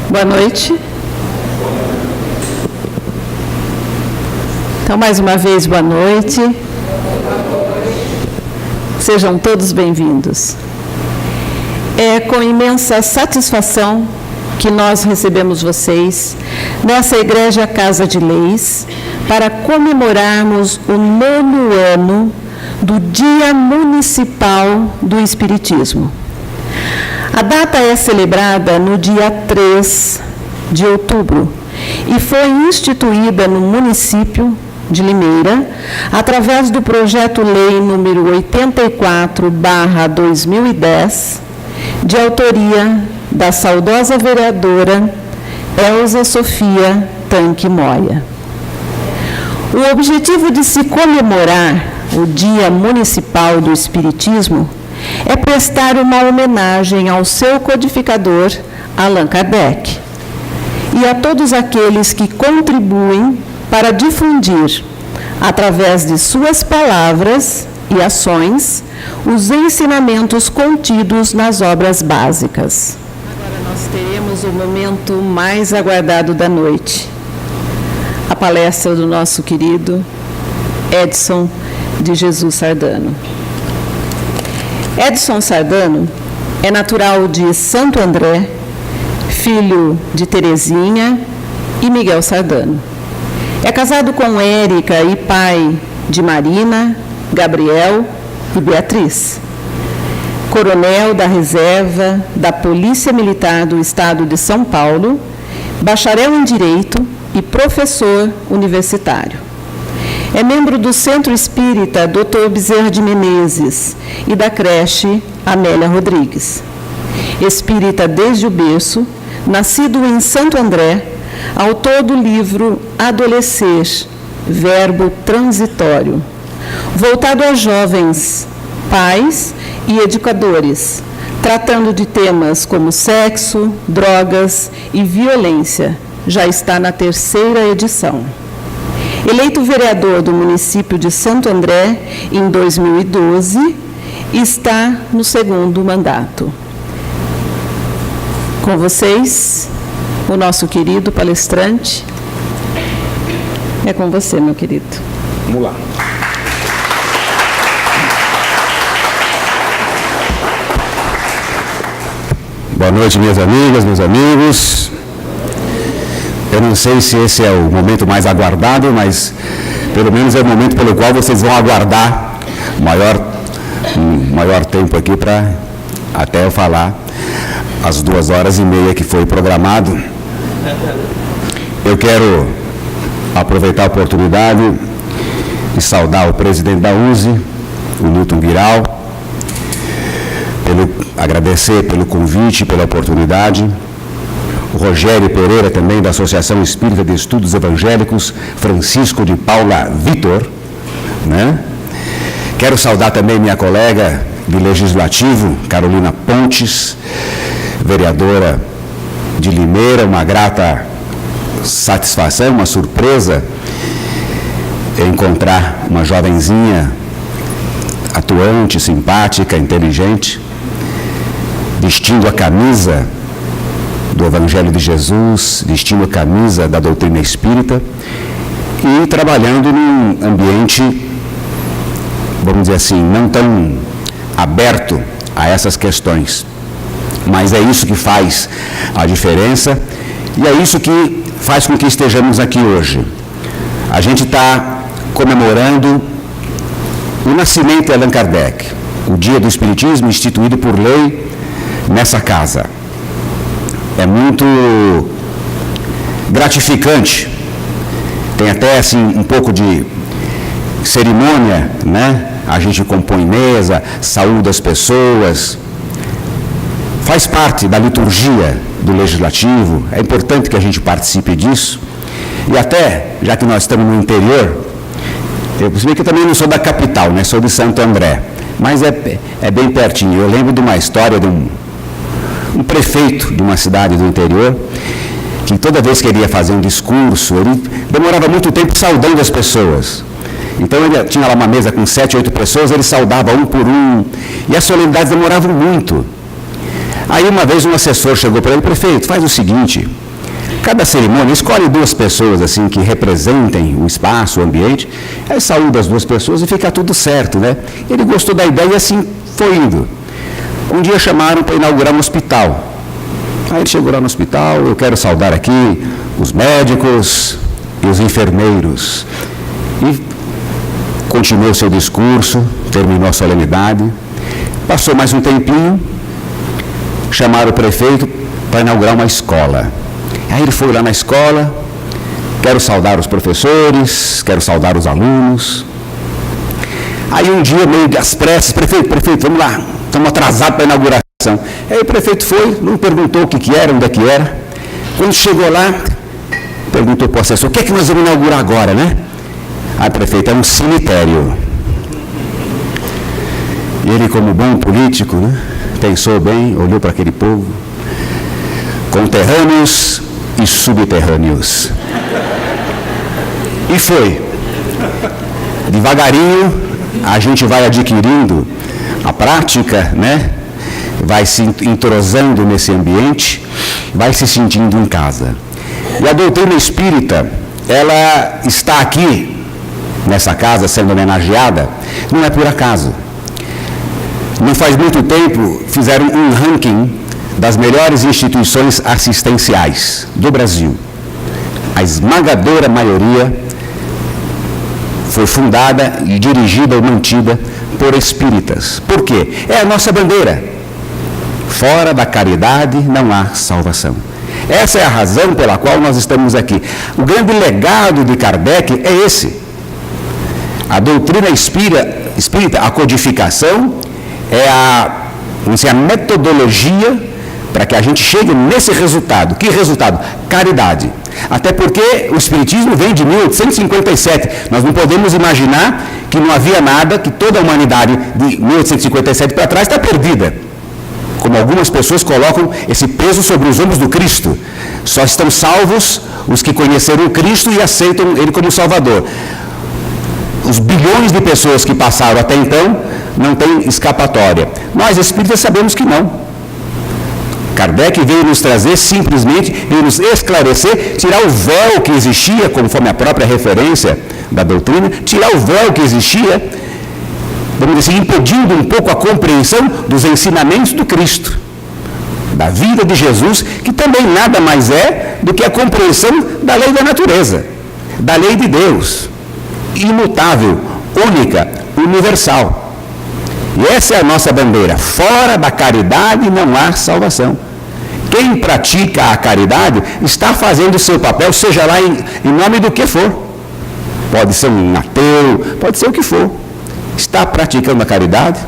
Boa noite. Então, mais uma vez, boa noite. Sejam todos bem-vindos. É com imensa satisfação que nós recebemos vocês nessa Igreja Casa de Leis para comemorarmos o 9º ano do Dia Municipal do Espiritismo. A data é celebrada no dia 3 de outubro e foi instituída no município de Limeira através do projeto-lei número 84/2010, de autoria da saudosa vereadora Elza Sofia Tanque Moya. O objetivo de se comemorar o Dia Municipal do Espiritismo é prestar uma homenagem ao seu codificador, Allan Kardec, e a todos aqueles que contribuem para difundir, através de suas palavras e ações, os ensinamentos contidos nas obras básicas. Agora nós teremos o momento mais aguardado da noite, a palestra do nosso querido Edson de Jesus Sardano. Edson Sardano é natural de Santo André, filho de Terezinha e Miguel Sardano. É casado com Érica e pai de Marina, Gabriel e Beatriz. Coronel da Reserva da Polícia Militar do Estado de São Paulo, bacharel em Direito e professor universitário. É membro do Centro Espírita Dr. Bezerra de Menezes e da creche Amélia Rodrigues. Espírita desde o berço, nascido em Santo André, autor do livro Adolescer, Verbo Transitório, voltado a jovens, pais e educadores, tratando de temas como sexo, drogas e violência. Já está na 3ª edição. Eleito vereador do município de Santo André em 2012, está no 2º mandato. Com vocês, o nosso querido palestrante. É com você, meu querido. Vamos lá. Boa noite, minhas amigas, meus amigos. Eu não sei se esse é o momento mais aguardado, mas pelo menos é o momento pelo qual vocês vão aguardar maior tempo aqui para até eu falar as 2h30 que foi programado. Eu quero aproveitar a oportunidade e saudar o presidente da USE, o Newton Viral, agradecer pelo convite, pela oportunidade. O Rogério Pereira, também, da Associação Espírita de Estudos Evangélicos, Francisco de Paula Vitor, né? Quero saudar também minha colega do Legislativo, Carolina Pontes, vereadora de Limeira, uma grata satisfação, uma surpresa encontrar uma jovenzinha atuante, simpática, inteligente, vestindo a camisa do Evangelho de Jesus, vestindo a camisa da doutrina espírita e trabalhando num ambiente, vamos dizer assim, não tão aberto a essas questões. Mas é isso que faz a diferença e é isso que faz com que estejamos aqui hoje. A gente está comemorando o nascimento de Allan Kardec, o Dia do Espiritismo instituído por lei nessa casa. É muito gratificante, tem até assim um pouco de cerimônia, né? A gente compõe mesa, saúda as pessoas, faz parte da liturgia do Legislativo, é importante que a gente participe disso. E até, já que nós estamos no interior, eu percebi que eu também não sou da capital, né? Sou de Santo André, mas é bem pertinho. Eu lembro de uma história de um prefeito de uma cidade do interior, que toda vez que ele ia fazer um discurso, ele demorava muito tempo saudando as pessoas. Então ele tinha lá uma mesa com 7, 8 pessoas, ele saudava um por um, e as solenidades demoravam muito. Aí uma vez um assessor chegou para ele: prefeito, faz o seguinte, cada cerimônia escolhe 2 pessoas assim que representem o espaço, o ambiente, aí saúda as 2 pessoas e fica tudo certo, né? Ele gostou da ideia e assim foi indo. Um dia chamaram para inaugurar um hospital. Aí ele chegou lá no hospital: eu quero saudar aqui os médicos e os enfermeiros. E continuou seu discurso, terminou a solenidade. Passou mais um tempinho, chamaram o prefeito para inaugurar uma escola. Aí ele foi lá na escola: quero saudar os professores, quero saudar os alunos. Aí um dia, meio às pressas: prefeito, vamos lá, estamos atrasados para a inauguração. Aí o prefeito foi, não perguntou o que era, onde é que era. Quando chegou lá, perguntou para o assessor: o que é que nós vamos inaugurar agora, né? Aí, prefeito, é um cemitério. E ele, como bom político, né, pensou bem, olhou para aquele povo: conterrâneos e subterrâneos. E foi. Devagarinho, a gente vai adquirindo a prática, né? Vai se entrosando nesse ambiente, vai se sentindo em casa. E a doutrina espírita, ela está aqui, nessa casa, sendo homenageada, não é por acaso. Não faz muito tempo, fizeram um ranking das melhores instituições assistenciais do Brasil. A esmagadora maioria foi fundada e dirigida ou mantida por espíritas. Por quê? É a nossa bandeira. Fora da caridade não há salvação. Essa é a razão pela qual nós estamos aqui. O grande legado de Kardec é esse. A doutrina espírita, a codificação, é a metodologia para que a gente chegue nesse resultado. Que resultado? Caridade. Até porque o Espiritismo vem de 1857. Nós não podemos imaginar que não havia nada, que toda a humanidade de 1857 para trás está perdida. Como algumas pessoas colocam esse peso sobre os ombros do Cristo. Só estão salvos os que conheceram o Cristo e aceitam Ele como Salvador. Os bilhões de pessoas que passaram até então não têm escapatória. Nós, espíritas, sabemos que não. Kardec veio nos trazer, simplesmente, veio nos esclarecer, tirar o véu que existia, conforme a própria referência da doutrina, tirar o véu que existia, vamos dizer assim, impedindo um pouco a compreensão dos ensinamentos do Cristo, da vida de Jesus, que também nada mais é do que a compreensão da lei da natureza, da lei de Deus, imutável, única, universal. E essa é a nossa bandeira: fora da caridade não há salvação. Quem pratica a caridade está fazendo o seu papel, seja lá em nome do que for. Pode ser um ateu, pode ser o que for. Está praticando a caridade,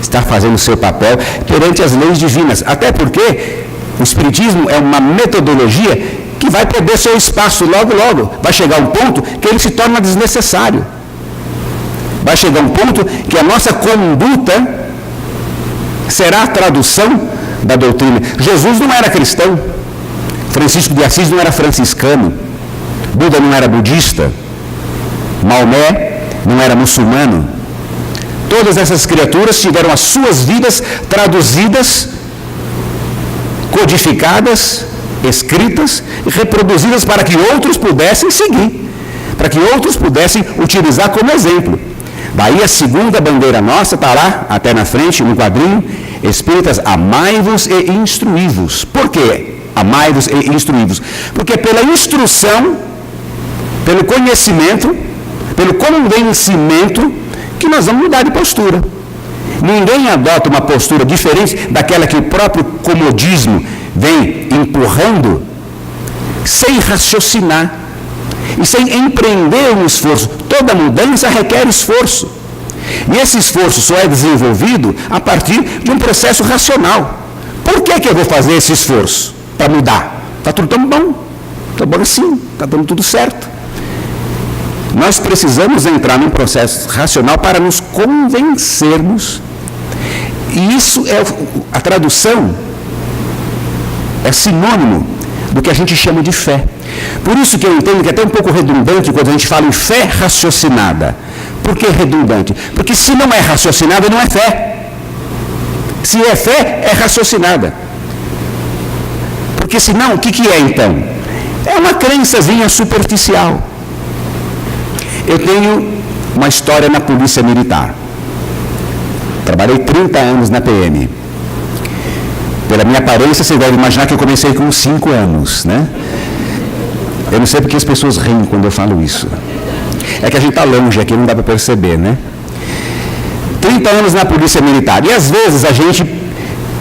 está fazendo o seu papel perante as leis divinas. Até porque o Espiritismo é uma metodologia que vai perder seu espaço logo, logo. Vai chegar um ponto que ele se torna desnecessário. Vai chegar um ponto que a nossa conduta será a tradução da doutrina. Jesus não era cristão, Francisco de Assis não era franciscano, Buda não era budista, Maomé não era muçulmano. Todas essas criaturas tiveram as suas vidas traduzidas, codificadas, escritas e reproduzidas para que outros pudessem seguir, para que outros pudessem utilizar como exemplo. Daí a segunda bandeira nossa está lá, até na frente, no quadrinho: espíritas, amai-vos e instruí-vos. Por quê? Amai-vos e instruí-vos. Porque pela instrução, pelo conhecimento, pelo convencimento, que nós vamos mudar de postura. Ninguém adota uma postura diferente daquela que o próprio comodismo vem empurrando, sem raciocinar e sem empreender um esforço. Toda mudança requer esforço. E esse esforço só é desenvolvido a partir de um processo racional. Por que eu vou fazer esse esforço? Para mudar. Está tudo tão bom. Está bom assim. Está dando tudo certo. Nós precisamos entrar num processo racional para nos convencermos. E isso é a tradução, é sinônimo do que a gente chama de fé. Por isso que eu entendo que é até um pouco redundante quando a gente fala em fé raciocinada. Por que redundante? Porque se não é raciocinada, não é fé. Se é fé, é raciocinada. Porque senão, o que é então? É uma crençazinha superficial. Eu tenho uma história na Polícia Militar. Trabalhei 30 anos na PM. Pela minha aparência, você deve imaginar que eu comecei com 5 anos, né? Eu não sei porque as pessoas riem quando eu falo isso. É que a gente está longe aqui, não dá para perceber, né? 30 anos na Polícia Militar. E às vezes a gente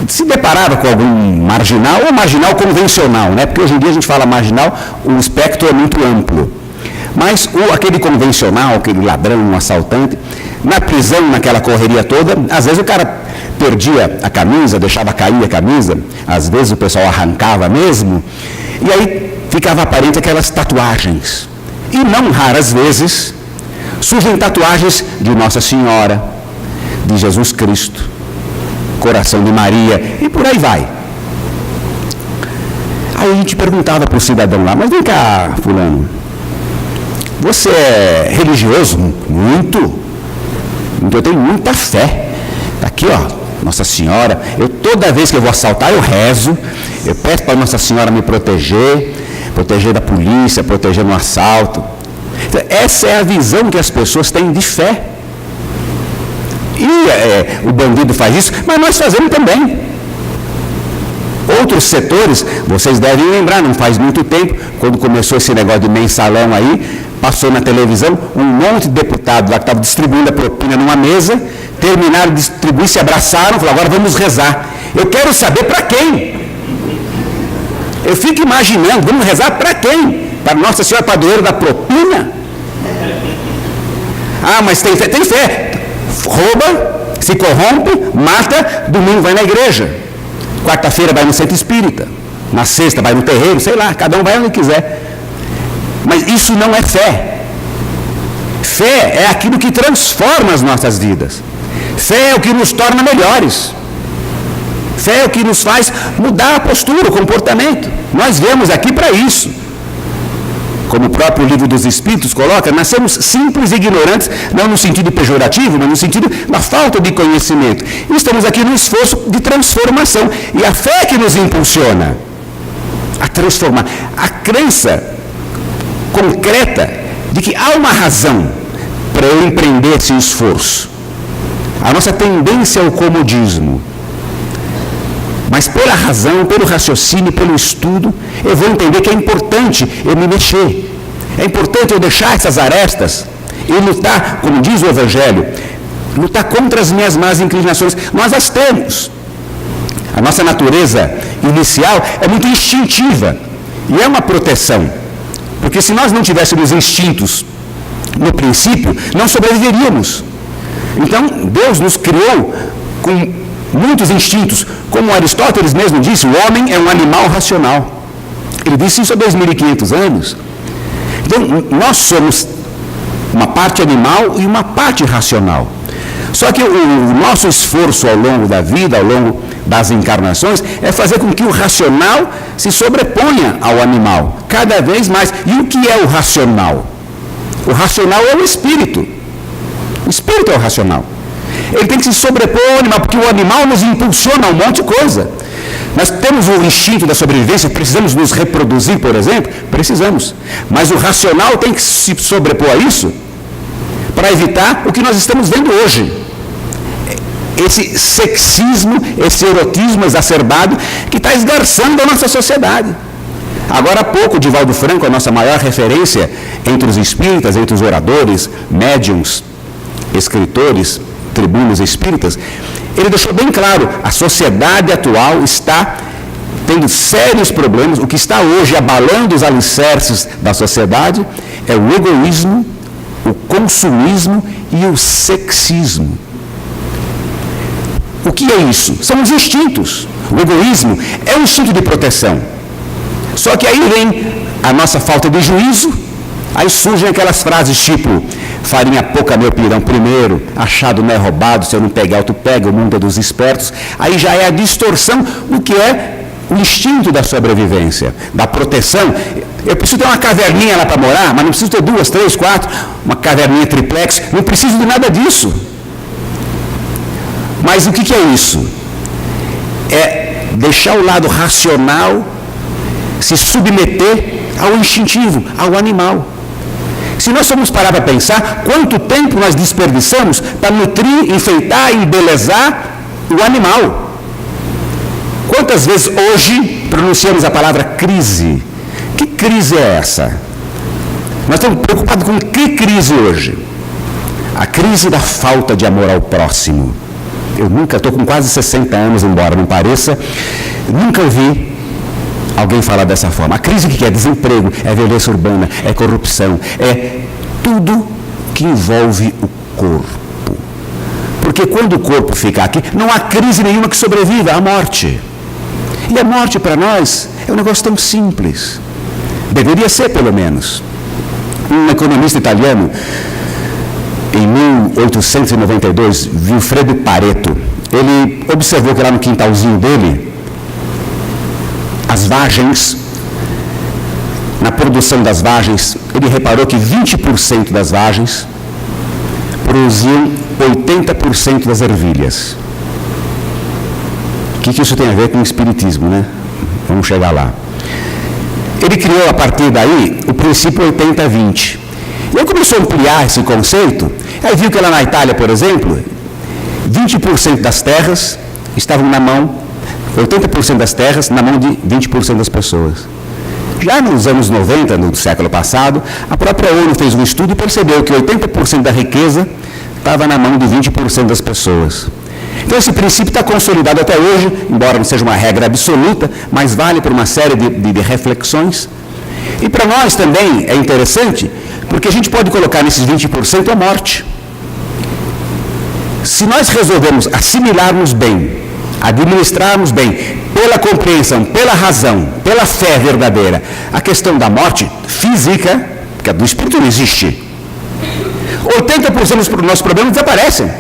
se deparava com algum marginal, ou marginal convencional, né? Porque hoje em dia a gente fala marginal, o espectro é muito amplo. Mas aquele convencional, aquele ladrão, um assaltante, na prisão, naquela correria toda, às vezes o cara perdia a camisa, deixava cair a camisa, às vezes o pessoal arrancava mesmo, e aí ficava aparente aquelas tatuagens. E não raras vezes surgem tatuagens de Nossa Senhora, de Jesus Cristo, Coração de Maria, e por aí vai. Aí a gente perguntava para o cidadão lá, mas vem cá, fulano, você é religioso? Muito. Eu tenho muita fé. Está aqui, ó, Nossa Senhora. Eu toda vez que eu vou assaltar, eu rezo. Eu peço para Nossa Senhora me proteger da polícia, proteger no assalto. Então, essa é a visão que as pessoas têm de fé. E o bandido faz isso, mas nós fazemos também. Outros setores, vocês devem lembrar, não faz muito tempo, quando começou esse negócio de mensalão aí, passou na televisão, um monte de deputados lá que estavam distribuindo a propina numa mesa, terminaram de distribuir, se abraçaram, falaram, agora vamos rezar. Eu quero saber para quem. Eu fico imaginando, vamos rezar para quem? Para Nossa Senhora Padroeira da propina? Ah, mas tem fé? Tem fé. Rouba, se corrompe, mata, domingo vai na igreja. Quarta-feira vai no centro espírita. Na sexta vai no terreiro, sei lá, cada um vai onde quiser. Mas isso não é fé. Fé é aquilo que transforma as nossas vidas. Fé é o que nos torna melhores. Fé é o que nos faz mudar a postura, o comportamento. Nós viemos aqui para isso. Como o próprio Livro dos Espíritos coloca, nascemos simples e ignorantes, não no sentido pejorativo, mas no sentido da falta de conhecimento. E estamos aqui no esforço de transformação. E a fé é que nos impulsiona a transformar. A crença concreta de que há uma razão para eu empreender esse esforço. A nossa tendência é o comodismo. Mas pela razão, pelo raciocínio, pelo estudo, eu vou entender que é importante eu me mexer. É importante eu deixar essas arestas e lutar, como diz o Evangelho, lutar contra as minhas más inclinações. Nós as temos. A nossa natureza inicial é muito instintiva e é uma proteção. Porque se nós não tivéssemos instintos no princípio, não sobreviveríamos. Então, Deus nos criou com muitos instintos. Como Aristóteles mesmo disse, o homem é um animal racional. Ele disse isso há 2.500 anos. Então, nós somos uma parte animal e uma parte racional. Só que o nosso esforço ao longo da vida, ao longo das encarnações, é fazer com que o racional se sobreponha ao animal, cada vez mais. E o que é o racional? O racional é o espírito. O espírito é o racional. Ele tem que se sobrepor ao animal, porque o animal nos impulsiona a um monte de coisa. Nós temos o instinto da sobrevivência, precisamos nos reproduzir, por exemplo? Precisamos. Mas o racional tem que se sobrepor a isso para evitar o que nós estamos vendo hoje. Esse sexismo, esse erotismo exacerbado que está esgarçando a nossa sociedade. Agora há pouco, Divaldo Franco, a nossa maior referência entre os espíritas, entre os oradores, médiuns, escritores, tribunos espíritas, ele deixou bem claro, a sociedade atual está tendo sérios problemas. O que está hoje abalando os alicerces da sociedade é o egoísmo, o consumismo e o sexismo. O que é isso? São os instintos. O egoísmo é um instinto de proteção. Só que aí vem a nossa falta de juízo, aí surgem aquelas frases tipo: farinha pouca, meu pirão primeiro, achado não é roubado, se eu não pegar, tu pega, o mundo é dos espertos. Aí já é a distorção do que é o instinto da sobrevivência, da proteção. Eu preciso ter uma caverninha lá para morar, mas não preciso ter 2, 3, 4, uma caverninha triplex, não preciso de nada disso. Mas o que é isso? é deixar o lado racional se submeter ao instintivo, ao animal. Se nós formos parar para pensar, quanto tempo nós desperdiçamos para nutrir, enfeitar e embelezar o animal? Quantas vezes hoje pronunciamos a palavra crise? Que crise é essa? Nós estamos preocupados com que crise hoje? A crise da falta de amor ao próximo. Eu nunca, estou com quase 60 anos, embora não pareça, nunca ouvi alguém falar dessa forma. A crise que é desemprego, é violência urbana, é corrupção, é tudo que envolve o corpo. Porque quando o corpo fica aqui, não há crise nenhuma que sobreviva à morte. E a morte para nós é um negócio tão simples. Deveria ser, pelo menos. Um economista italiano, em 1892, Vilfredo Pareto, ele observou que lá no quintalzinho dele, as vagens, na produção das vagens, ele reparou que 20% das vagens produziam 80% das ervilhas. O que isso tem a ver com o espiritismo, né? Vamos chegar lá. Ele criou, a partir daí, o princípio 80-20. E ele começou a ampliar esse conceito, aí viu que lá na Itália, por exemplo, 20% das terras estavam na mão, 80% das terras na mão de 20% das pessoas. Já nos anos 90, no século passado, a própria ONU fez um estudo e percebeu que 80% da riqueza estava na mão de 20% das pessoas. Então esse princípio está consolidado até hoje, embora não seja uma regra absoluta, mas vale para uma série de reflexões. E para nós também é interessante, porque a gente pode colocar nesses 20% a morte. Se nós resolvermos assimilarmos bem, administrarmos bem, pela compreensão, pela razão, pela fé verdadeira, a questão da morte física, que a do espírito não existe, 80% dos nossos problemas desaparecem.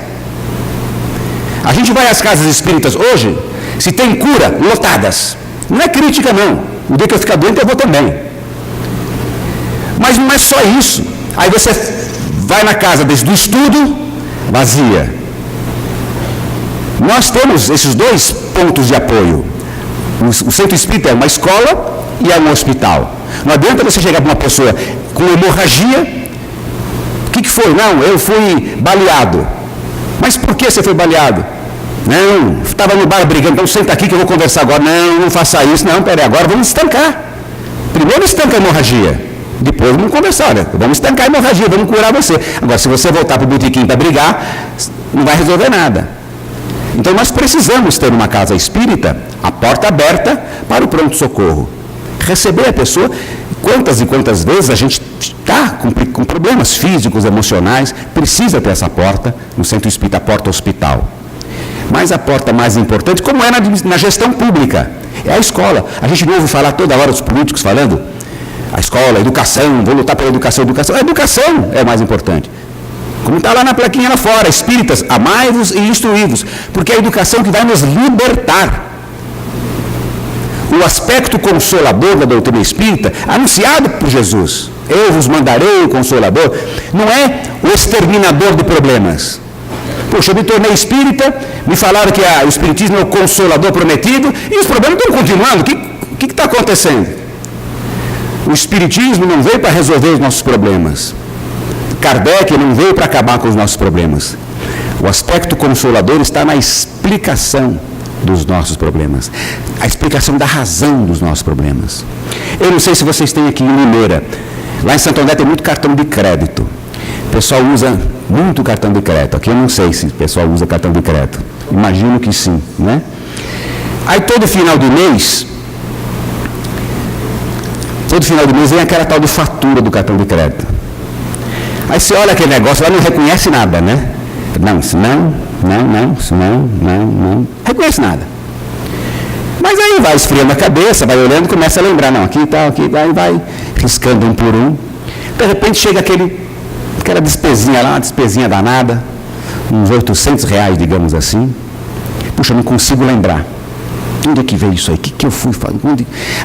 A gente vai às casas espíritas hoje, se tem cura, lotadas. Não é crítica, não. O dia que eu ficar doente, eu vou também. Mas não é só isso. Aí você vai na casa do estudo, vazia. Nós temos esses dois pontos de apoio. O centro espírita é uma escola e é um hospital. Não adianta você chegar para uma pessoa com hemorragia. O que foi? Não, eu fui baleado. Mas por que você foi baleado? Não, estava no bar brigando, então senta aqui que eu vou conversar agora. Não, não faça isso. Não, peraí, agora vamos estancar. Primeiro estanca a hemorragia. Depois vamos conversar, olha, vamos estancar a hemorragia, vamos curar você. Agora, se você voltar para o botequim para brigar, não vai resolver nada. Então nós precisamos ter uma casa espírita, a porta aberta para o pronto-socorro. Receber a pessoa, quantas e quantas vezes a gente está com problemas físicos, emocionais, precisa ter essa porta, no centro espírita, a porta hospital. Mas a porta mais importante, como é na gestão pública, é a escola. A gente não ouve falar toda hora dos políticos falando, a escola, a educação, vou lutar pela educação, educação. A educação é o mais importante. Como está lá na plaquinha lá fora, espíritas, amai-vos e instruí-vos, porque é a educação que vai nos libertar. O aspecto consolador da doutrina espírita, anunciado por Jesus, eu vos mandarei o Consolador, não é o exterminador de problemas. Poxa, eu me tornei espírita, me falaram que o espiritismo é o Consolador prometido, e os problemas estão continuando. O que está acontecendo? O espiritismo não veio para resolver os nossos problemas. Kardec não veio para acabar com os nossos problemas. O aspecto consolador está na explicação dos nossos problemas, a explicação da razão dos nossos problemas. Eu não sei se vocês têm aqui em Limeira, lá em Santo André tem muito cartão de crédito. O pessoal usa muito cartão de crédito. Aqui eu não sei se o pessoal usa cartão de crédito. Imagino que sim, né? Aí todo final de mês vem aquela tal de fatura do cartão de crédito. Aí você olha aquele negócio lá, não reconhece nada, né? Não, reconhece nada. Mas aí vai esfriando a cabeça, vai olhando, começa a lembrar, não, aqui tá, aí vai riscando um por um. De repente chega aquela despesinha lá, uma despesinha danada, uns R$800, digamos assim. Puxa, não consigo lembrar. Onde é que veio isso aí? O que eu fui fazer?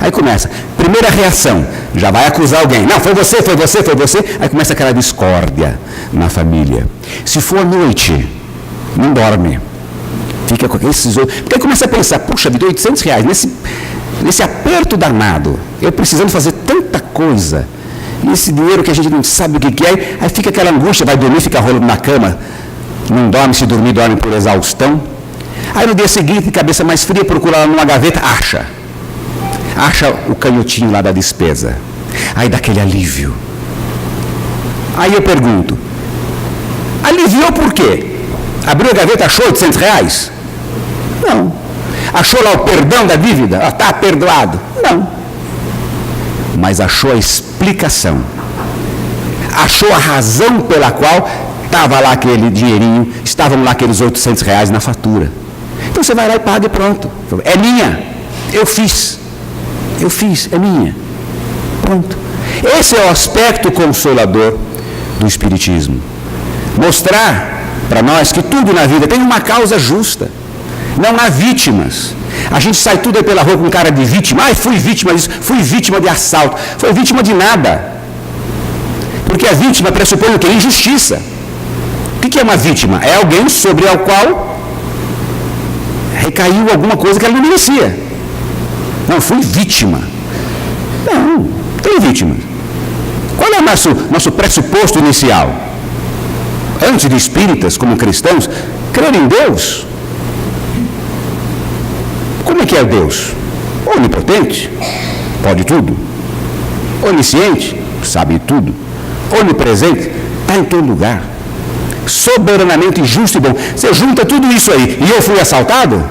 Aí começa, primeira reação, já vai acusar alguém. Não, foi você. Aí começa aquela discórdia na família. Se for noite, não dorme. Fica com esses outros. Porque aí começa a pensar, puxa vida, R$800, nesse aperto danado, eu precisando fazer tanta coisa, e esse dinheiro que a gente não sabe o que é, aí fica aquela angústia, vai dormir, fica rolando na cama, não dorme, se dormir, dorme por exaustão. Aí no dia seguinte, de cabeça mais fria, procura lá numa gaveta, acha o canhotinho lá da despesa. Aí dá aquele alívio. Aí eu pergunto, aliviou por quê? Abriu a gaveta, achou R$800? Não. Achou lá o perdão da dívida? Está perdoado? Não. Mas achou a explicação. Achou a razão pela qual estava lá aquele dinheirinho, estavam lá aqueles R$800 na fatura. Então você vai lá e paga e pronto. É minha. Eu fiz, é minha. Pronto. Esse é o aspecto consolador do Espiritismo. Mostrar para nós que tudo na vida tem uma causa justa. Não há vítimas. A gente sai tudo aí pela rua com cara de vítima. Ai, fui vítima disso, fui vítima de assalto. Foi vítima de nada. Porque a vítima pressupõe o quê? Injustiça. O que é uma vítima? É alguém sobre o qual recaiu alguma coisa que ela não merecia. Não, fui vítima. Não, tem vítima. Qual é o nosso pressuposto inicial? Antes de espíritas, como cristãos, crer em Deus. Como é que é Deus? Onipotente, pode tudo. Onisciente, sabe tudo. Onipresente, está em todo lugar. Soberanamente justo e bom. Você junta tudo isso aí e eu fui assaltado?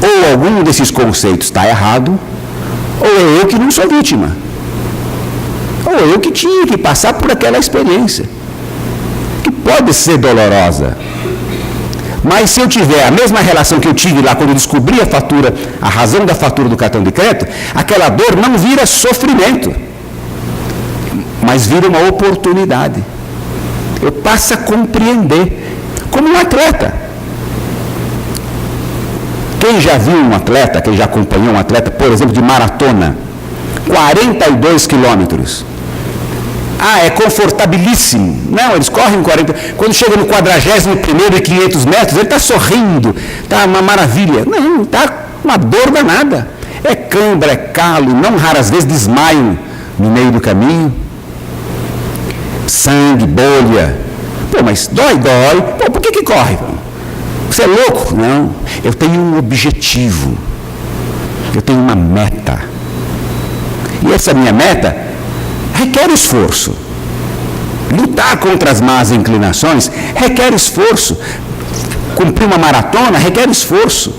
Ou algum desses conceitos está errado, ou é eu que não sou vítima. Ou eu que tinha que passar por aquela experiência, que pode ser dolorosa. Mas se eu tiver a mesma relação que eu tive lá quando eu descobri a fatura, a razão da fatura do cartão de crédito, aquela dor não vira sofrimento, mas vira uma oportunidade. Eu passo a compreender, como um atleta. Quem já viu um atleta, quem já acompanhou um atleta, por exemplo, de maratona, 42 quilômetros. Ah, é confortabilíssimo. Não, eles correm 40. Quando chega no 41º e 500 metros, ele está sorrindo, está uma maravilha. Não, está uma dor danada. É cãibra, é calo, não raras vezes desmaio no meio do caminho. Sangue, bolha. Pô, mas dói. Pô, por que corre? Você é louco? Não. Eu tenho um objetivo. Eu tenho uma meta. E essa minha meta requer esforço. Lutar contra as más inclinações requer esforço. Cumprir uma maratona requer esforço.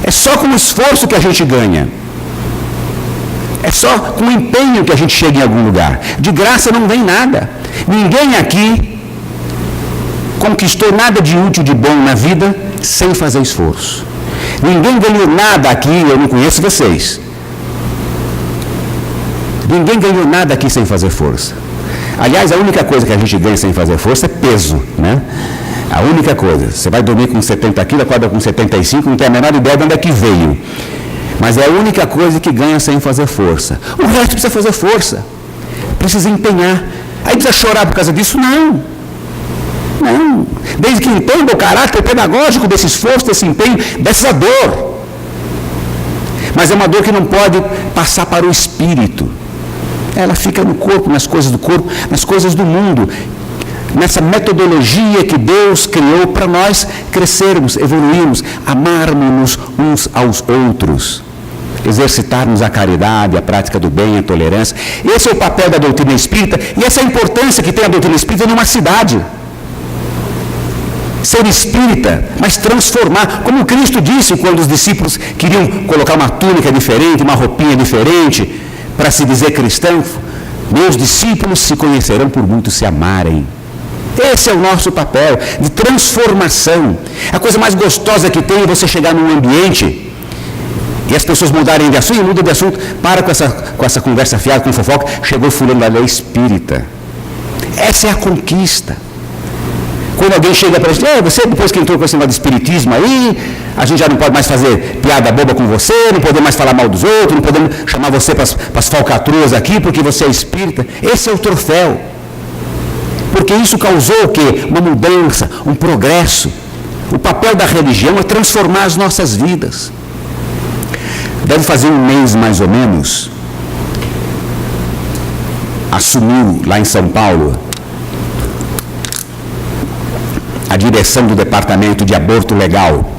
É só com esforço que a gente ganha. É só com empenho que a gente chega em algum lugar. De graça não vem nada. Ninguém aqui conquistou nada de útil, de bom na vida sem fazer esforço. Ninguém ganhou nada aqui, eu não conheço vocês. Ninguém ganhou nada aqui sem fazer força. Aliás, a única coisa que a gente ganha sem fazer força é peso, né? A única coisa. Você vai dormir com 70 quilos, acorda com 75, não tem a menor ideia de onde é que veio. Mas é a única coisa que ganha sem fazer força. O resto precisa fazer força. Precisa empenhar. Aí precisa chorar por causa disso? Não. Desde que entenda o caráter pedagógico desse esforço, desse empenho, dessa dor. Mas é uma dor que não pode passar para o espírito. Ela fica no corpo, nas coisas do corpo, nas coisas do mundo. Nessa metodologia que Deus criou para nós crescermos, evoluirmos, amarmos-nos uns aos outros, exercitarmos a caridade, a prática do bem, a tolerância. Esse é o papel da doutrina espírita e essa é a importância que tem a doutrina espírita numa cidade. Ser espírita, mas transformar, como Cristo disse quando os discípulos queriam colocar uma túnica diferente, uma roupinha diferente, para se dizer cristão. Meus discípulos se conhecerão por muito se amarem. Esse é o nosso papel de transformação. A coisa mais gostosa que tem é você chegar num ambiente e as pessoas mudarem de assunto, e muda de assunto, para com essa conversa fiada, com fofoca, chegou fulano da lei espírita. Essa é a conquista. Quando alguém chega para a gente, você depois que entrou com esse negócio de espiritismo aí, a gente já não pode mais fazer piada boba com você, não podemos mais falar mal dos outros, não podemos chamar você para as falcatruas aqui, porque você é espírita. Esse é o troféu. Porque isso causou o quê? Uma mudança, um progresso. O papel da religião é transformar as nossas vidas. Deve fazer um mês mais ou menos, assumiu lá em São Paulo a direção do Departamento de Aborto Legal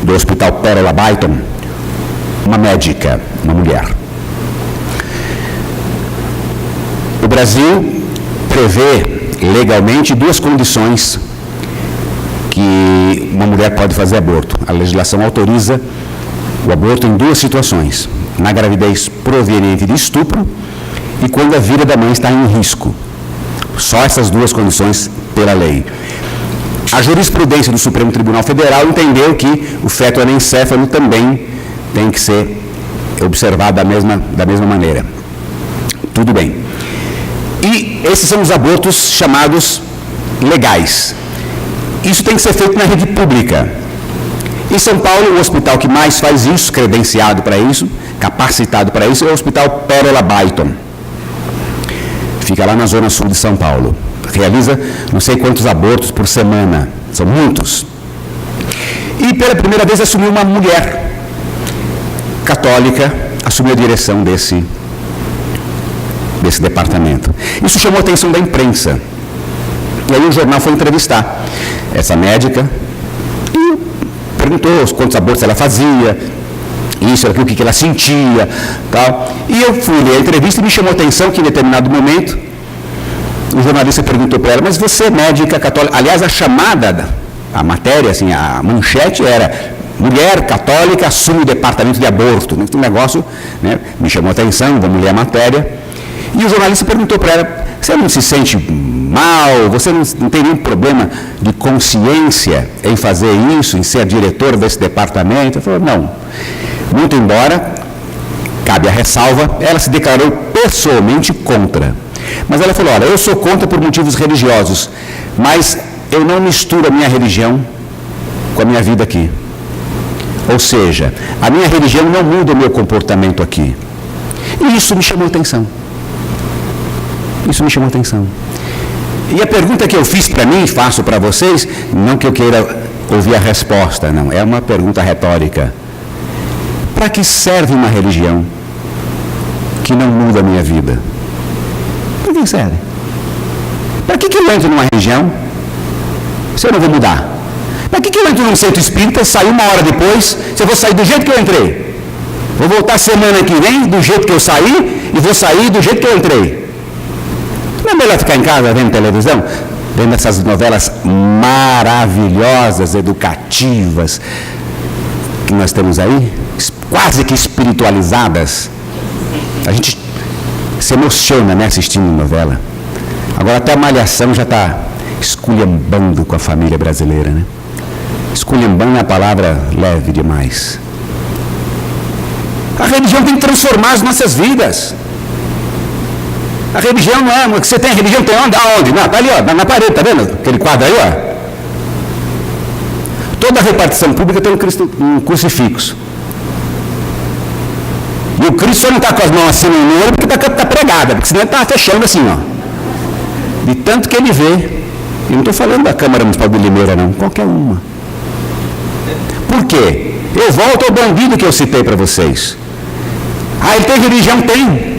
do Hospital Pérola Byton, uma médica, uma mulher. O Brasil prevê legalmente duas condições que uma mulher pode fazer aborto. A legislação autoriza o aborto em duas situações: na gravidez proveniente de estupro e quando a vida da mãe está em risco. Só essas duas condições pela lei. A jurisprudência do Supremo Tribunal Federal entendeu que o feto anencéfalo também tem que ser observado da mesma maneira. Tudo bem. E esses são os abortos chamados legais. Isso tem que ser feito na rede pública. Em São Paulo, o hospital que mais faz isso, credenciado para isso, capacitado para isso, é o Hospital Pérola Byton. Fica lá na zona sul de São Paulo. Realiza não sei quantos abortos por semana, são muitos. E pela primeira vez assumiu uma mulher católica, assumiu a direção desse departamento. Isso chamou a atenção da imprensa. E aí o jornal foi entrevistar essa médica e perguntou quantos abortos ela fazia, isso, aquilo, o que ela sentia, tal. E eu fui ler a entrevista e me chamou a atenção que em determinado momento o jornalista perguntou para ela: mas você é médica católica? Aliás, a matéria, assim, a manchete era: mulher católica assume o departamento de aborto. Um negócio, né, me chamou a atenção, vamos ler a matéria. E o jornalista perguntou para ela: você não se sente mal? Você não tem nenhum problema de consciência em fazer isso, em ser a diretora desse departamento? Ela falou: não. Muito embora, cabe a ressalva, ela se declarou pessoalmente contra. Mas ela falou: olha, eu sou contra por motivos religiosos, mas eu não misturo a minha religião com a minha vida aqui. Ou seja, a minha religião não muda o meu comportamento aqui. E isso me chamou a atenção. Isso me chamou a atenção. E a pergunta que eu fiz para mim, faço para vocês, não que eu queira ouvir a resposta, não, é uma pergunta retórica. Para que serve uma religião que não muda a minha vida? Para que serve? Para que eu entro numa religião se eu não vou mudar? Para que eu entro num centro espírita, saio uma hora depois, se eu vou sair do jeito que eu entrei? Vou voltar semana que vem do jeito que eu saí e vou sair do jeito que eu entrei. Não é melhor ficar em casa vendo televisão? Vendo essas novelas maravilhosas, educativas, que nós temos aí, quase que espiritualizadas. A gente se emociona, né, assistindo novela. Agora até a Malhação já está esculhambando com a família brasileira, né? Esculhambando é a palavra leve demais. A religião tem que transformar as nossas vidas. A religião não é... Você tem a religião, tem onde? Aonde? Não, está ali, ó, na parede, está vendo? Aquele quadro aí, ó. Toda a repartição pública tem um crucifixo. E o Cristo só não está com as mãos assim no olho porque está pregada, porque senão ele está fechando assim, ó. De tanto que ele vê. Eu não estou falando da Câmara Municipal de Limeira, não. Qualquer uma. Por quê? Eu volto ao bandido que eu citei para vocês. Ah, ele tem religião? Tem.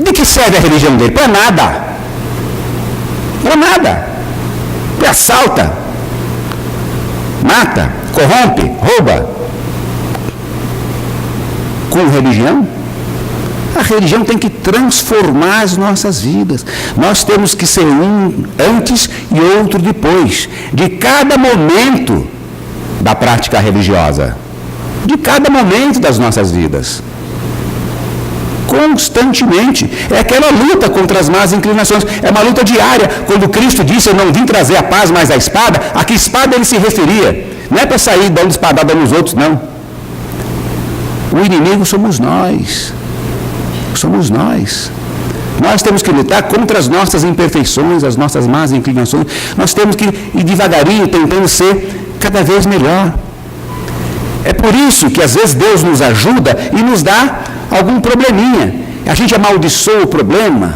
De que serve a religião dele? Para nada. Para nada. Ele assalta, mata, corrompe, rouba. Com religião? A religião tem que transformar as nossas vidas. Nós temos que ser um antes e outro depois. De cada momento da prática religiosa. De cada momento das nossas vidas. Constantemente. É aquela luta contra as más inclinações. É uma luta diária. Quando Cristo disse: eu não vim trazer a paz, mas a espada, a que espada ele se referia? Não é para sair dando espadada nos outros, não. O inimigo somos nós. Somos nós. Nós temos que lutar contra as nossas imperfeições, as nossas más inclinações. Nós temos que ir devagarinho, tentando ser cada vez melhor. É por isso que às vezes Deus nos ajuda e nos dá algum probleminha. A gente amaldiçoa o problema,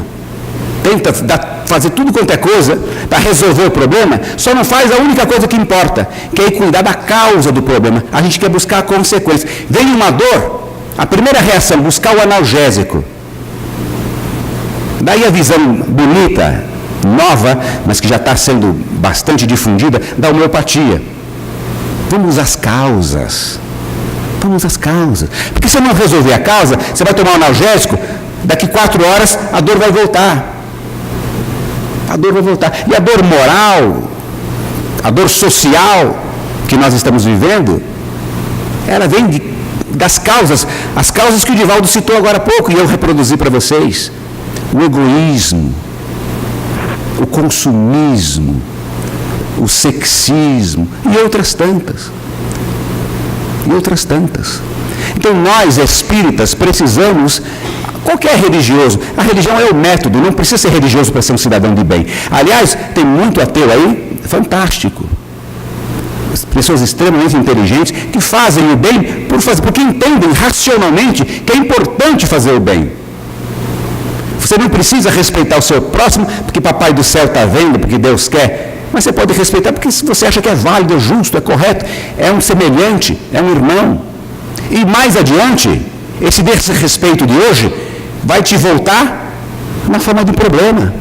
tenta dar fazer tudo quanto é coisa, para resolver o problema, só não faz a única coisa que importa, que é cuidar da causa do problema. A gente quer buscar a consequência. Vem uma dor, a primeira reação, buscar o analgésico. Daí a visão bonita, nova, mas que já está sendo bastante difundida, da homeopatia. Vamos às causas. Vamos às causas. Porque se eu não resolver a causa, você vai tomar um analgésico, daqui 4 horas a dor vai voltar. A dor vai voltar. E a dor moral, a dor social que nós estamos vivendo, ela vem das causas, as causas que o Divaldo citou agora há pouco, e eu reproduzi para vocês. O egoísmo, o consumismo, o sexismo e outras tantas. E outras tantas. Então nós, espíritas, precisamos, qualquer religioso, a religião é o método, não precisa ser religioso para ser um cidadão de bem. Aliás, tem muito ateu aí, fantástico. Pessoas extremamente inteligentes que fazem o bem porque entendem racionalmente que é importante fazer o bem. Você não precisa respeitar o seu próximo porque Papai do Céu está vendo, porque Deus quer. Mas você pode respeitar porque você acha que é válido, é justo, é correto, é um semelhante, é um irmão. E mais adiante, esse desrespeito de hoje vai te voltar na forma de problema.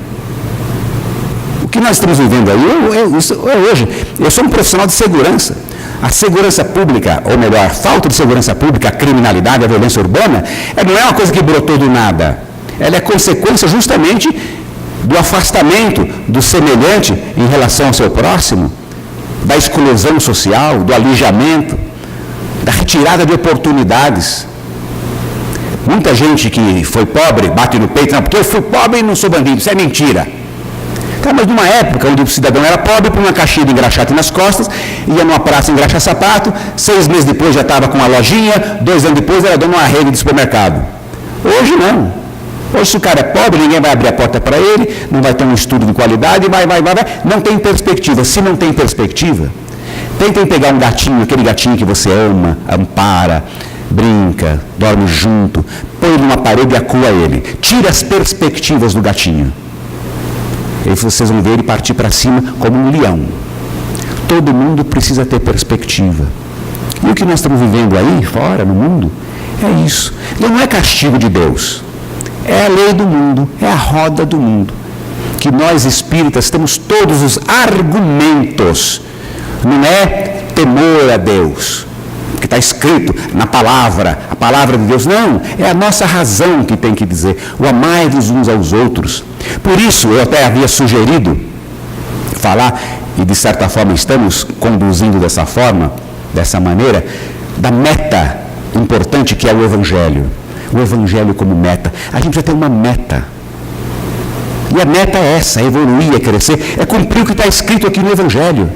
O que nós estamos vivendo aí é hoje. Eu sou um profissional de segurança. A segurança pública, ou melhor, a falta de segurança pública, a criminalidade, a violência urbana, não é uma coisa que brotou do nada. Ela é consequência justamente do afastamento do semelhante em relação ao seu próximo, da exclusão social, do alijamento, da retirada de oportunidades. Muita gente que foi pobre bate no peito, não, porque eu fui pobre e não sou bandido, isso é mentira. Tá, mas numa época onde o cidadão era pobre, por uma caixinha de engraxate nas costas, ia numa praça engraxar sapato, 6 meses depois já estava com uma lojinha, 2 anos depois era dono de uma rede de supermercado. Hoje não. Hoje, se o cara é pobre, ninguém vai abrir a porta para ele, não vai ter um estudo de qualidade, vai. Não tem perspectiva. Se não tem perspectiva, tentem pegar um gatinho, aquele gatinho que você ama, ampara, brinca, dorme junto, põe ele numa parede e acua ele. Tira as perspectivas do gatinho. E vocês vão ver ele partir para cima como um leão. Todo mundo precisa ter perspectiva. E o que nós estamos vivendo aí, fora, no mundo, é isso. Não é castigo de Deus. É a lei do mundo, é a roda do mundo. Que nós espíritas temos todos os argumentos. Não é temor a Deus, que está escrito na palavra, a palavra de Deus. Não, é a nossa razão que tem que dizer. O amai-vos uns aos outros. Por isso, eu até havia sugerido falar, e de certa forma estamos conduzindo dessa forma, dessa maneira, da meta importante que é o Evangelho. O Evangelho como meta. A gente precisa ter uma meta. E a meta é essa, é evoluir, é crescer, é cumprir o que está escrito aqui no Evangelho.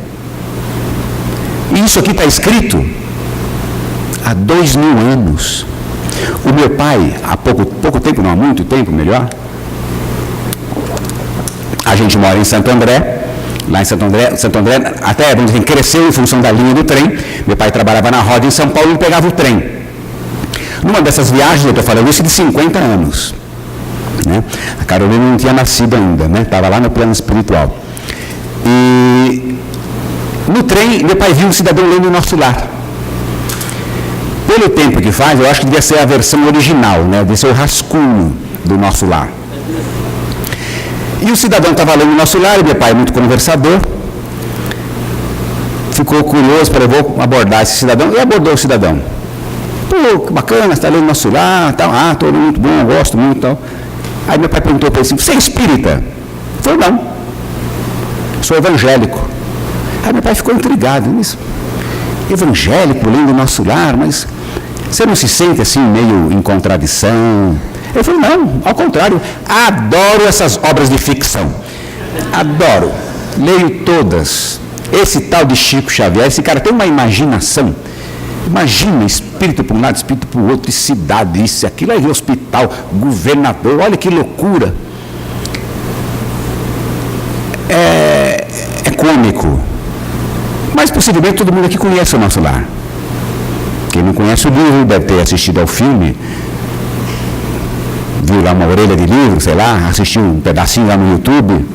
E isso aqui está escrito há 2000 anos. O meu pai, há pouco tempo, não há muito tempo, melhor, a gente mora em Santo André. Lá em Santo André, até, vamos dizer, cresceu em função da linha do trem. Meu pai trabalhava na roda em São Paulo e pegava o trem. Numa dessas viagens, eu estou falando isso de 50 anos. Né? A Carolina não tinha nascido ainda, né? Estava lá no plano espiritual. E no trem, meu pai viu um cidadão lendo o Nosso Lar. Pelo tempo que faz, eu acho que devia ser a versão original, né? Devia ser o rascunho do Nosso Lar. E o cidadão estava lendo o Nosso Lar, e meu pai, muito conversador, ficou curioso para eu vou abordar esse cidadão, e abordou o cidadão. Pô, que bacana, está lendo Nosso Lar, tal, estou muito bom, gosto muito, tal. Aí meu pai perguntou para ele assim, você é espírita? Ele falou, não, sou evangélico. Aí meu pai ficou intrigado nisso. Evangélico, lendo Nosso Lar, mas você não se sente assim meio em contradição? Ele falou, não, ao contrário, adoro essas obras de ficção. Adoro, leio todas. Esse tal de Chico Xavier, esse cara tem uma imaginação. Imagina, espírito para um lado, espírito para o outro, cidade, isso, aquilo, aí hospital, governador, olha que loucura. É cômico. Mas possivelmente todo mundo aqui conhece o Nosso Lar. Quem não conhece o livro deve ter assistido ao filme, viu lá uma orelha de livro, sei lá, assistiu um pedacinho lá no YouTube.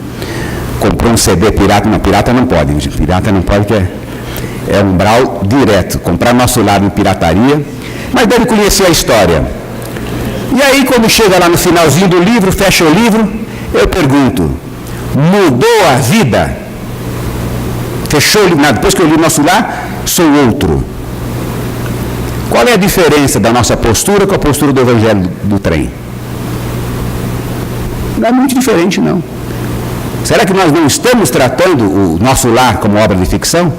comprou um CD pirata. Não, pirata não pode, que é umbral direto. Comprar nosso lado em pirataria. Mas deve conhecer a história. E aí, quando chega lá no finalzinho do livro, fecha o livro, eu pergunto, mudou a vida? Fechou o livro? Depois que eu li Nosso Lar, sou outro. Qual é a diferença da nossa postura com a postura do Evangelho do Trem? Não é muito diferente, não. Será que nós não estamos tratando o Nosso Lar como obra de ficção?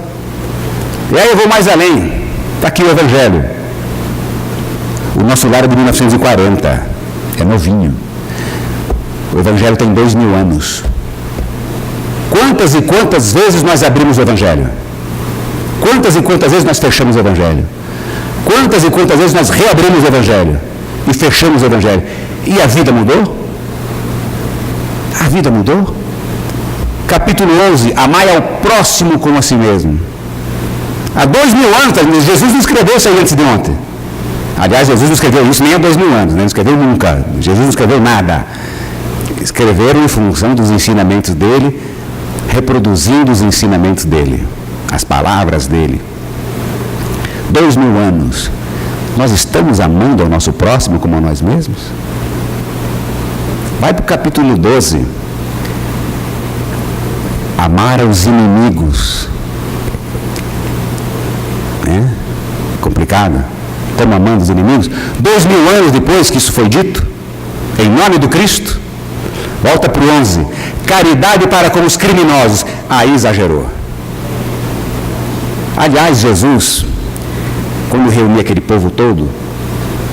E aí eu vou mais além. Está aqui o Evangelho. O Nosso Lar é de 1940. É novinho. O Evangelho tem 2000 anos. Quantas e quantas vezes nós abrimos o Evangelho? Quantas e quantas vezes nós fechamos o Evangelho? Quantas e quantas vezes nós reabrimos o Evangelho e fechamos o Evangelho? E a vida mudou? A vida mudou? Capítulo 11, amai ao próximo como a si mesmo. Há 2000 anos, Jesus não escreveu isso aí antes de ontem. Aliás, Jesus não escreveu isso nem há 2000 anos, não escreveu nunca. Jesus não escreveu nada. Escreveram em função dos ensinamentos dele, reproduzindo os ensinamentos dele, as palavras dele. 2000 anos. Nós estamos amando ao nosso próximo como a nós mesmos? Vai para o capítulo 12. Amar aos inimigos. É? Complicado. Estamos amando os inimigos? 2000 anos depois que isso foi dito, em nome do Cristo, volta para o 11. Caridade para com os criminosos. Aí exagerou. Aliás, Jesus, quando reunia aquele povo todo,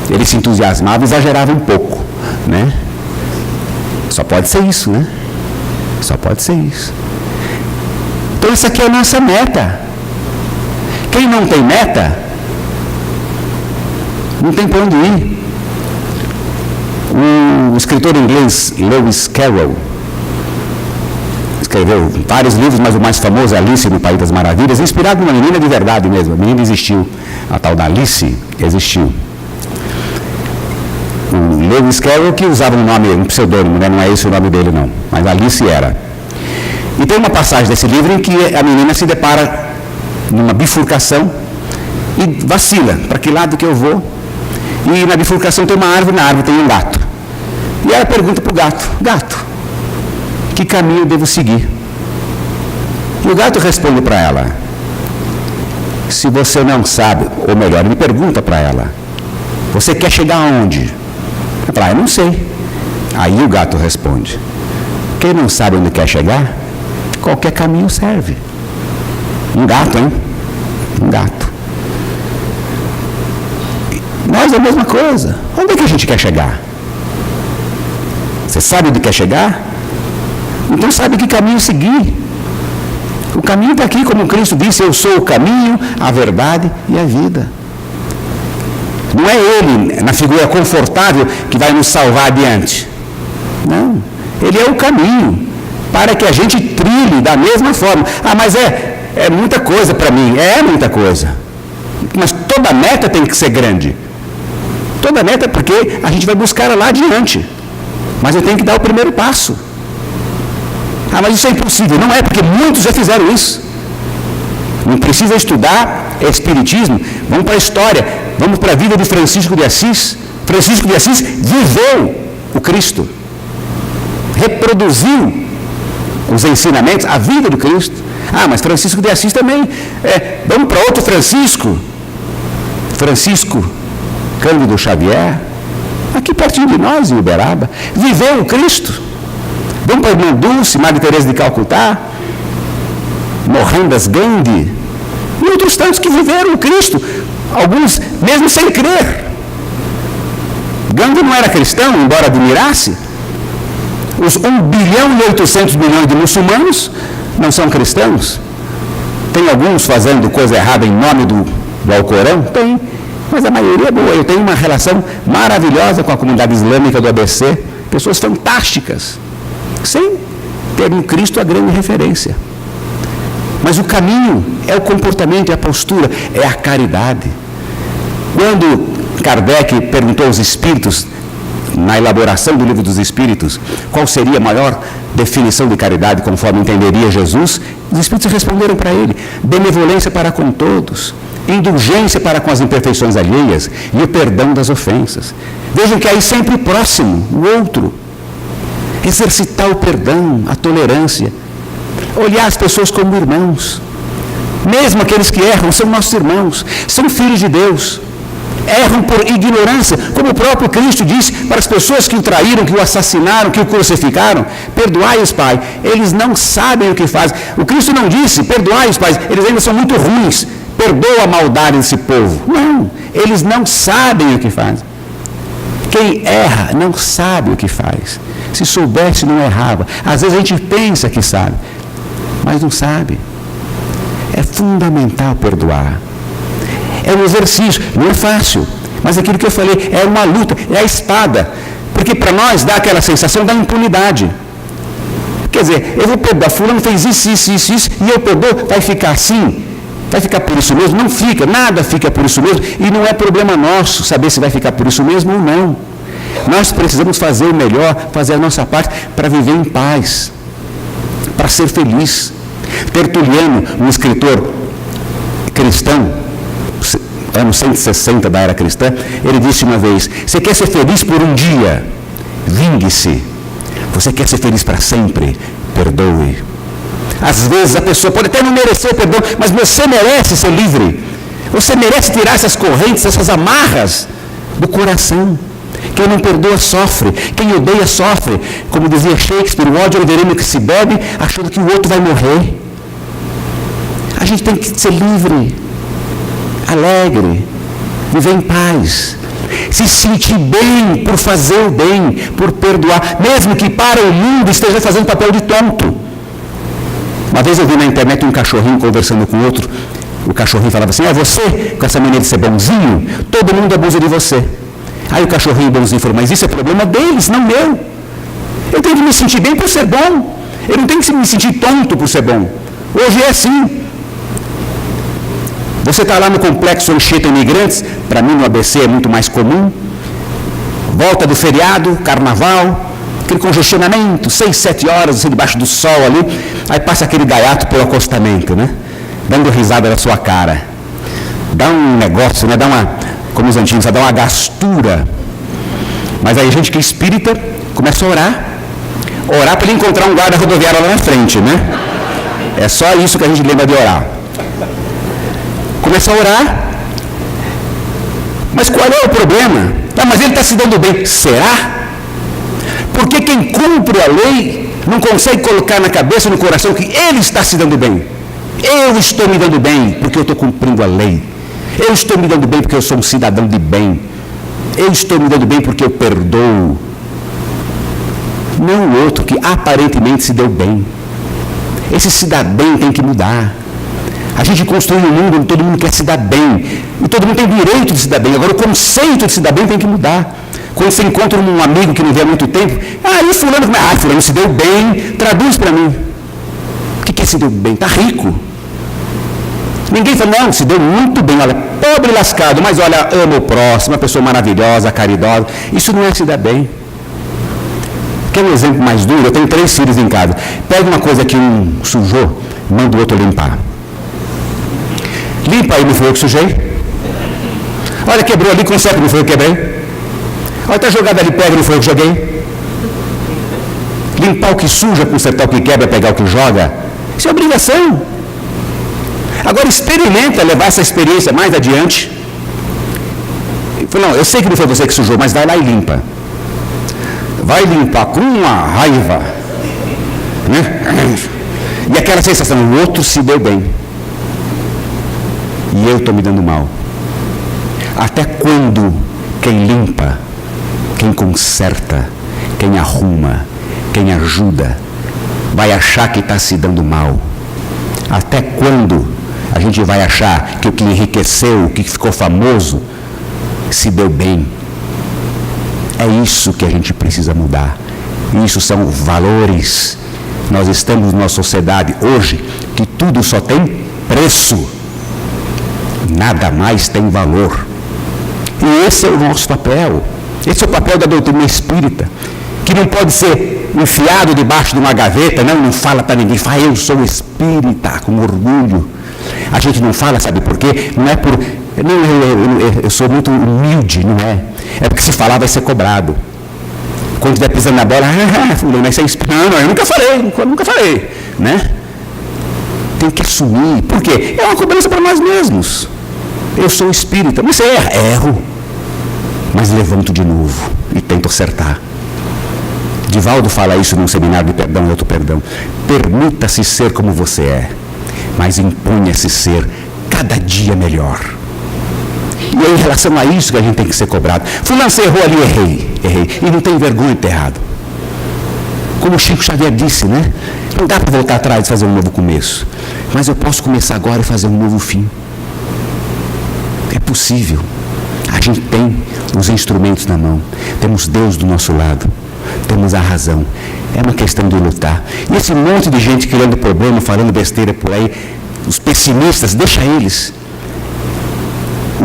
ele se entusiasmava e exagerava um pouco, né? Só pode ser isso, né? Só pode ser isso. Então, essa aqui é a nossa meta. Quem não tem meta, não tem para onde ir. O escritor inglês Lewis Carroll escreveu vários livros, mas o mais famoso é Alice no País das Maravilhas, inspirado numa menina de verdade mesmo. A menina existiu. A tal da Alice existiu. O Lewis Carroll, que usava um pseudônimo, né? Não é esse o nome dele, não. Mas Alice era. E tem uma passagem desse livro em que a menina se depara numa bifurcação e vacila. Para que lado que eu vou? E na bifurcação tem uma árvore, na árvore tem um gato. E ela pergunta para o gato, gato, que caminho eu devo seguir? E o gato responde para ela, se você não sabe, ou melhor, ele pergunta para ela, você quer chegar aonde? Ela fala, eu não sei. Aí o gato responde, quem não sabe onde quer chegar, qualquer caminho serve. Um gato, hein? Um gato. Nós é a mesma coisa. Onde é que a gente quer chegar? Você sabe onde quer chegar? Então sabe que caminho seguir. O caminho está aqui, como Cristo disse, eu sou o caminho, a verdade e a vida. Não é Ele, na figura confortável, que vai nos salvar adiante. Não. Ele é o caminho, para que a gente trilhe da mesma forma. Ah, mas é muita coisa para mim. É muita coisa. Mas toda meta tem que ser grande. Toda meta é porque a gente vai buscar lá adiante. Mas eu tenho que dar o primeiro passo. Ah, mas isso é impossível. Não é, porque muitos já fizeram isso. Não precisa estudar Espiritismo. Vamos para a história. Vamos para a vida de Francisco de Assis. Francisco de Assis viveu o Cristo. Reproduziu os ensinamentos, a vida do Cristo. Ah, mas Francisco de Assis também. Vamos para outro Francisco. Francisco Cândido Xavier, aqui pertinho de nós, em Uberaba, viveu o Cristo. Vamos para a Irmã Dulce, Madre Teresa de Calcutá, Mohandas Gandhi, e outros tantos que viveram o Cristo, alguns mesmo sem crer. Gandhi não era cristão, embora admirasse. Os 1 bilhão e 800 milhões de muçulmanos não são cristãos. Tem alguns fazendo coisa errada em nome do Alcorão? Tem. Mas a maioria é boa. Eu tenho uma relação maravilhosa com a comunidade islâmica do ABC. Pessoas fantásticas. Sem ter no Cristo a grande referência. Mas o caminho é o comportamento, é a postura, é a caridade. Quando Kardec perguntou aos espíritos na elaboração do Livro dos Espíritos, qual seria a maior definição de caridade, conforme entenderia Jesus, os Espíritos responderam para ele: benevolência para com todos, indulgência para com as imperfeições alheias e o perdão das ofensas. Vejam que aí sempre próximo, o outro. Exercitar o perdão, a tolerância, olhar as pessoas como irmãos. Mesmo aqueles que erram são nossos irmãos, são filhos de Deus. Erram por ignorância, como o próprio Cristo disse para as pessoas que o traíram, que o assassinaram, que o crucificaram: perdoai-os, Pai, eles não sabem o que fazem. O Cristo não disse: perdoai-os, Pai, eles ainda são muito ruins, perdoa a maldade desse povo. Não, eles não sabem o que fazem. Quem erra não sabe o que faz. Se soubesse, não errava. Às vezes a gente pensa que sabe, mas não sabe. É fundamental perdoar. É um exercício, não é fácil, mas aquilo que eu falei, é uma luta, é a espada, porque para nós dá aquela sensação da impunidade. Quer dizer, eu vou perdoar, fulano fez isso, e eu perdoo, vai ficar assim? Vai ficar por isso mesmo? Não fica, nada fica por isso mesmo, e não é problema nosso saber se vai ficar por isso mesmo ou não. Nós precisamos fazer o melhor, fazer a nossa parte para viver em paz, para ser feliz. Tertuliano, um escritor cristão, anos 160 da era cristã, ele disse uma vez: você quer ser feliz por um dia? Vingue-se. Você quer ser feliz para sempre? Perdoe. Às vezes a pessoa pode até não merecer o perdão, mas você merece ser livre. Você merece tirar essas correntes, essas amarras do coração. Quem não perdoa sofre, quem odeia sofre. Como dizia Shakespeare, o ódio é o veneno que se bebe achando que o outro vai morrer. A gente tem que ser livre, alegre, viver em paz, se sentir bem por fazer o bem, por perdoar, mesmo que para o mundo esteja fazendo papel de tonto. Uma vez eu vi na internet um cachorrinho conversando com outro. O cachorrinho falava assim: você, com essa mania de ser bonzinho, todo mundo abusa de você. Aí o cachorrinho bonzinho falou: mas isso é problema deles, não meu. Eu tenho que me sentir bem por ser bom. Eu não tenho que me sentir tonto por ser bom. Hoje é assim. Você está lá no complexo Anchieta Imigrantes, para mim no ABC é muito mais comum. Volta do feriado, carnaval, aquele congestionamento, 6, 7 horas, assim, debaixo do sol ali. Aí passa aquele gaiato pelo acostamento, né? Dando risada na sua cara. Dá um negócio, né? Dá uma, como os antigos, dá uma gastura. Mas aí a gente que é espírita começa a orar. Orar para ele encontrar um guarda rodoviário lá na frente, né? É só isso que a gente lembra de orar. Começa a orar. Mas qual é o problema? Ah, mas ele está se dando bem. Será? Porque quem cumpre a lei não consegue colocar na cabeça e no coração que ele está se dando bem. Eu estou me dando bem porque eu estou cumprindo a lei. Eu estou me dando bem porque eu sou um cidadão de bem. Eu estou me dando bem porque eu perdoo. Não o outro que aparentemente se deu bem. Esse se dar bem tem que mudar. A gente construi um mundo onde todo mundo quer se dar bem. E todo mundo tem direito de se dar bem. Agora o conceito de se dar bem tem que mudar. Quando você encontra um amigo que não vê há muito tempo, e fulano, fulano se deu bem, traduz para mim. O que é se deu bem? Está rico. Ninguém fala, não, se deu muito bem, olha, pobre lascado, mas olha, ama o próximo, uma pessoa maravilhosa, caridosa. Isso não é se dar bem. Quer um exemplo mais duro? Eu tenho 3 filhos em casa. Pega uma coisa que um sujou, manda o outro limpar. Limpa aí, não foi eu que sujei? Olha, quebrou ali, conserta, não foi eu que quebrei? Olha, está jogado ali, pega, não foi eu que joguei? Limpar o que suja, consertar o que quebra, pegar o que joga, isso é obrigação. Agora experimenta levar essa experiência mais adiante. Não, eu sei que não foi você que sujou, mas vai lá e limpa. Vai limpar com uma raiva, né? E aquela sensação, o outro se deu bem e eu estou me dando mal. Até quando quem limpa, quem conserta, quem arruma, quem ajuda, vai achar que está se dando mal? Até quando a gente vai achar que o que enriqueceu, o que ficou famoso, se deu bem? É isso que a gente precisa mudar. Isso são valores. Nós estamos numa sociedade hoje que tudo só tem preço. Nada mais tem valor. E esse é o nosso papel. Esse é o papel da doutrina espírita, que não pode ser enfiado debaixo de uma gaveta, não fala para ninguém, fala, eu sou espírita, com orgulho. A gente não fala, sabe por quê? Não é por... eu sou muito humilde, não é? É porque se falar vai ser cobrado. Quando estiver pisando na bola, fulano, isso é espírita. Não, eu nunca falei, né? Tem que assumir. Por quê? É uma cobrança para nós mesmos. Eu sou espírita, mas você erro. Mas levanto de novo e tento acertar. Divaldo fala isso num seminário de perdão e outro perdão. Permita-se ser como você é, mas imponha-se ser cada dia melhor. E é em relação a isso que a gente tem que ser cobrado. Fulano, você errou ali, errei. E não tem vergonha de ter errado. Como o Chico Xavier disse, né? Não dá para voltar atrás e fazer um novo começo. Mas eu posso começar agora e fazer um novo fim. É possível. A gente tem os instrumentos na mão. Temos Deus do nosso lado. Temos a razão. É uma questão de lutar. E esse monte de gente criando problema, falando besteira por aí, os pessimistas, deixa eles.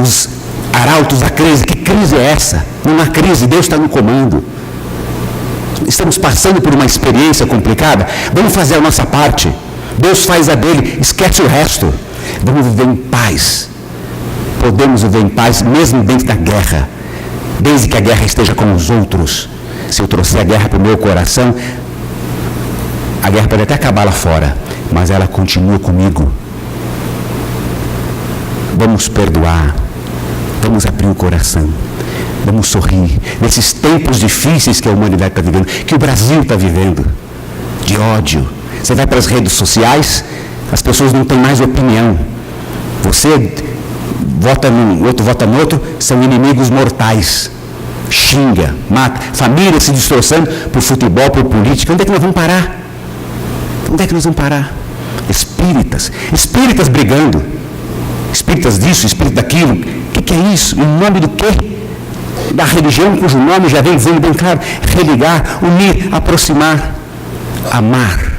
Os arautos da crise, que crise é essa? Não há crise, Deus está no comando. Estamos passando por uma experiência complicada, vamos fazer a nossa parte. Deus faz a dele, esquece o resto. Vamos viver em paz. Podemos viver em paz mesmo dentro da guerra, desde que a guerra esteja com os outros. Se eu trouxer a guerra para o meu coração, a guerra pode até acabar lá fora, mas ela continua comigo. Vamos perdoar, vamos abrir o coração, vamos sorrir. Nesses tempos difíceis que a humanidade está vivendo, que o Brasil está vivendo, de ódio. Você vai para as redes sociais, as pessoas não têm mais opinião. Você vota num, outro vota no outro, são inimigos mortais. Xinga, mata, família se destroçando por futebol, por política. Onde é que nós vamos parar? Onde é que nós vamos parar? Espíritas brigando. Espíritas disso, espírita daquilo. O que é isso? Em nome do quê? Da religião cujo nome já vem dizendo bem claro. Religar, unir, aproximar, amar.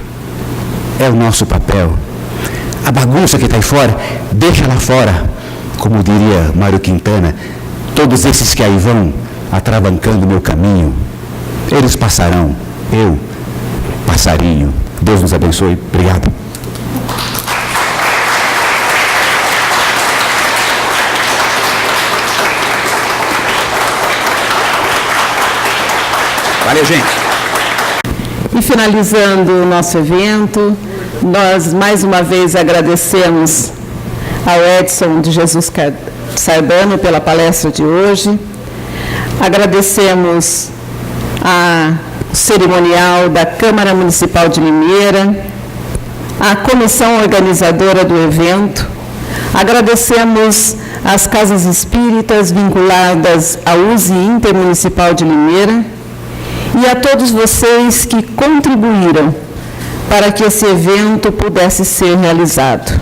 É o nosso papel. A bagunça que está aí fora, deixa lá fora. Como diria Mário Quintana, todos esses que aí vão atravancando o meu caminho, eles passarão, eu, passarinho. Deus nos abençoe. Obrigado. Valeu, gente. E finalizando o nosso evento, nós mais uma vez agradecemos ao Edson de Jesus Sardano pela palestra de hoje. Agradecemos ao cerimonial da Câmara Municipal de Limeira, a comissão organizadora do evento. Agradecemos às casas espíritas vinculadas à USE Intermunicipal de Limeira e a todos vocês que contribuíram para que esse evento pudesse ser realizado.